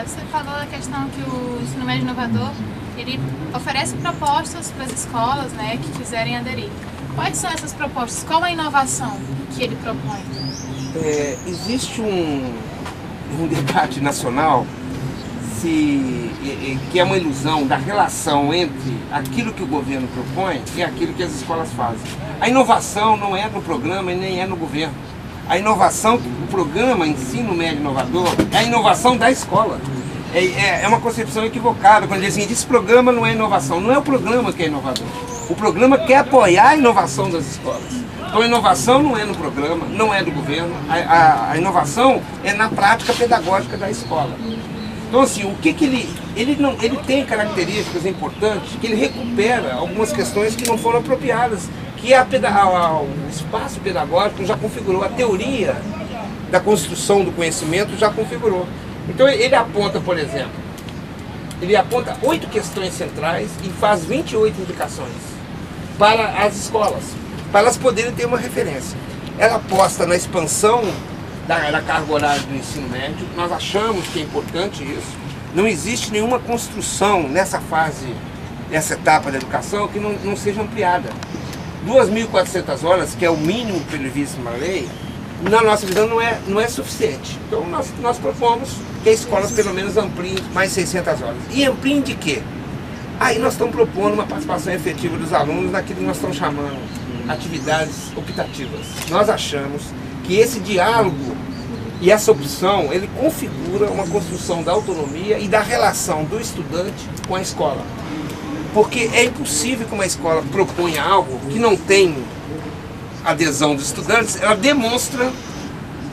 Você falou da questão que o ensino médio inovador, ele oferece propostas para as escolas, né, que quiserem aderir. Quais são essas propostas? Qual a inovação que ele propõe? Existe um debate nacional que é uma ilusão da relação entre aquilo que o governo propõe e aquilo que as escolas fazem. A inovação não é no programa e nem é no governo. A inovação, o programa Ensino Médio Inovador, é a inovação da escola. É uma concepção equivocada quando dizem que esse programa não é inovação. Não é o programa que é inovador. O programa quer apoiar a inovação das escolas. Então a inovação não é no programa, não é do governo. A inovação é na prática pedagógica da escola. Então assim, o que ele tem características importantes que ele recupera algumas questões que não foram apropriadas, que o espaço pedagógico já configurou, a teoria da construção do conhecimento já configurou. Então ele aponta, por exemplo, ele aponta 8 questões centrais e faz 28 indicações para as escolas, para elas poderem ter uma referência. Ela aposta na expansão da carga horária do ensino médio. Nós achamos que é importante isso. Não existe nenhuma construção nessa fase, nessa etapa da educação, que não seja ampliada. 2.400 horas, que é o mínimo previsto na lei, na nossa visão não é suficiente. Então nós propomos que as escolas pelo menos ampliem mais 600 horas. E ampliem de quê? Aí nós estamos propondo uma participação efetiva dos alunos naquilo que nós estamos chamando atividades optativas. Nós achamos que esse diálogo e essa opção, ele configura uma construção da autonomia e da relação do estudante com a escola. Porque é impossível que uma escola proponha algo que não tem adesão dos estudantes, ela demonstra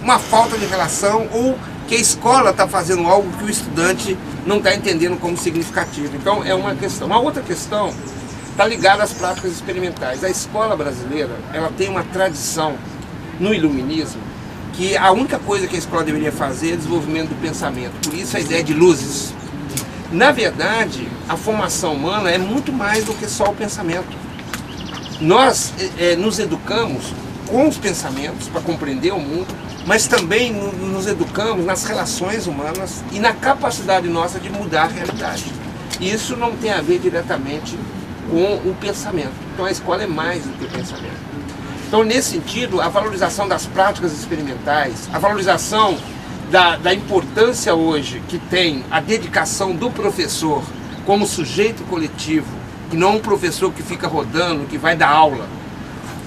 uma falta de relação ou que a escola está fazendo algo que o estudante não está entendendo como significativo. Então é uma questão. Uma outra questão está ligada às práticas experimentais. A escola brasileira, ela tem uma tradição no iluminismo que a única coisa que a escola deveria fazer é desenvolvimento do pensamento. Por isso a ideia de luzes. Na verdade, a formação humana é muito mais do que só o pensamento. Nós nos educamos com os pensamentos para compreender o mundo, mas também nos educamos nas relações humanas e na capacidade nossa de mudar a realidade. Isso não tem a ver diretamente com o pensamento. Então a escola é mais do que o pensamento. Então, nesse sentido, a valorização das práticas experimentais, a valorização da importância hoje que tem a dedicação do professor como sujeito coletivo, e não um professor que fica rodando, que vai dar aula.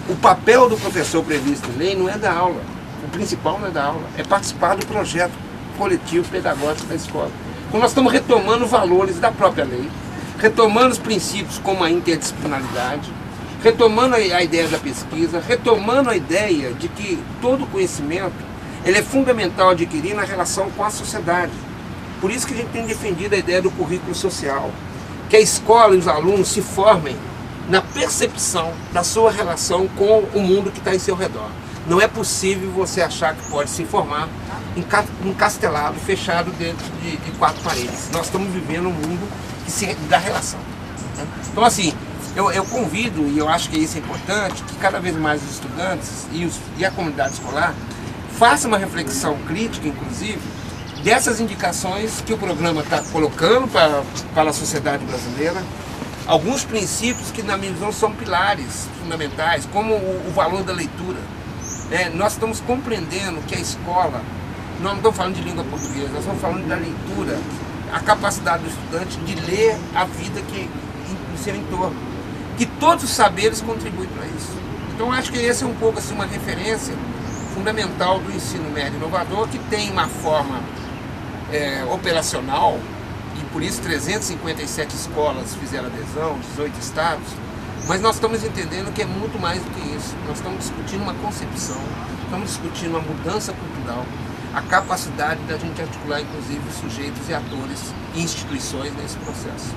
O papel do professor previsto em lei não é dar aula. O principal não é dar aula, é participar do projeto coletivo pedagógico da escola. Então nós estamos retomando valores da própria lei, retomando os princípios como a interdisciplinaridade, retomando a ideia da pesquisa, retomando a ideia de que todo conhecimento ele é fundamental adquirir na relação com a sociedade. Por isso que a gente tem defendido a ideia do currículo social, que a escola e os alunos se formem na percepção da sua relação com o mundo que está em seu redor. Não é possível você achar que pode se formar encastelado, fechado dentro de 4 paredes. Nós estamos vivendo um mundo da relação. Então assim, eu convido, e eu acho que isso é importante, que cada vez mais os estudantes e a comunidade escolar façam uma reflexão crítica, inclusive, dessas indicações que o programa está colocando para a sociedade brasileira, alguns princípios que, na minha visão, são pilares fundamentais, como o valor da leitura. Nós estamos compreendendo que a escola, nós não estamos falando de língua portuguesa, nós estamos falando da leitura, a capacidade do estudante de ler a vida no seu entorno, que todos os saberes contribuem para isso. Então acho que esse é um pouco assim, uma referência fundamental do ensino médio inovador, que tem uma forma operacional, e por isso 357 escolas fizeram adesão, 18 estados, mas nós estamos entendendo que é muito mais do que isso. Nós estamos discutindo uma concepção, estamos discutindo uma mudança cultural, a capacidade da gente articular inclusive sujeitos e atores e instituições nesse processo.